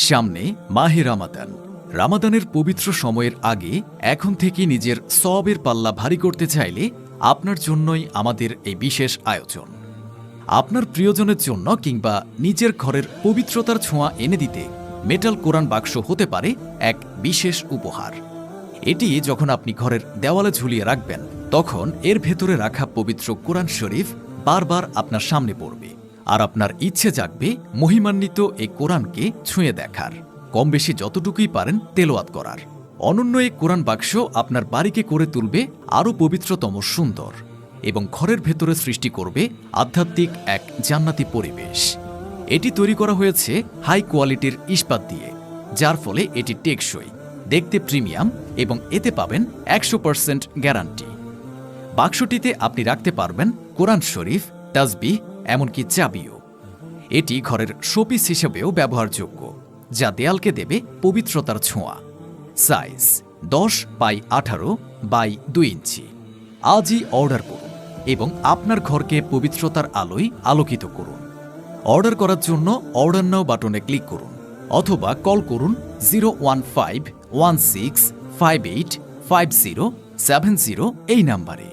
সামনে মাহে রামাদান। রামাদানের পবিত্র সময়ের আগে এখন থেকে নিজের সওয়াবের পাল্লা ভারী করতে চাইলে আপনার জন্যই আমাদের এই বিশেষ আয়োজন। আপনার প্রিয়জনের জন্য কিংবা নিজের ঘরের পবিত্রতার ছোঁয়া এনে দিতে মেটাল কোরআন বাক্স হতে পারে এক বিশেষ উপহার। এটি যখন আপনি ঘরের দেওয়ালে ঝুলিয়ে রাখবেন, তখন এর ভেতরে রাখা পবিত্র কোরআন শরীফ বারবার আপনার সামনে পড়বে, আর আপনার ইচ্ছে জাগবে মহিমান্বিত এই কোরআনকে ছুঁয়ে দেখার, কম বেশি যতটুকুই পারেন তেলাওয়াত করার। অনন্য এই কোরআন বাক্স আপনার বাড়িকে করে তুলবে আরও পবিত্রতম সুন্দর, এবং ঘরের ভেতরে সৃষ্টি করবে আধ্যাত্মিক এক জান্নাতি পরিবেশ। এটি তৈরি করা হয়েছে হাই কোয়ালিটির ইস্পাত দিয়ে, যার ফলে এটি টেকসই, দেখতে প্রিমিয়াম এবং এতে পাবেন 100% গ্যারান্টি। বাক্সটিতে আপনি রাখতে পারবেন কোরআন শরীফ, তাসবিহ, এমনকি চাবিও। এটি ঘরের শোপিস হিসেবেও ব্যবহারযোগ্য, যা দেয়ালকে দেবে পবিত্রতার ছোঁয়া। সাইজ 10x18x2 ইঞ্চি। আজই অর্ডার করুন এবং আপনার ঘরকে পবিত্রতার আলোয় আলোকিত করুন। অর্ডার করার জন্য অর্ডার নাও বাটনে ক্লিক করুন অথবা কল করুন 01516585070 এই নাম্বারে।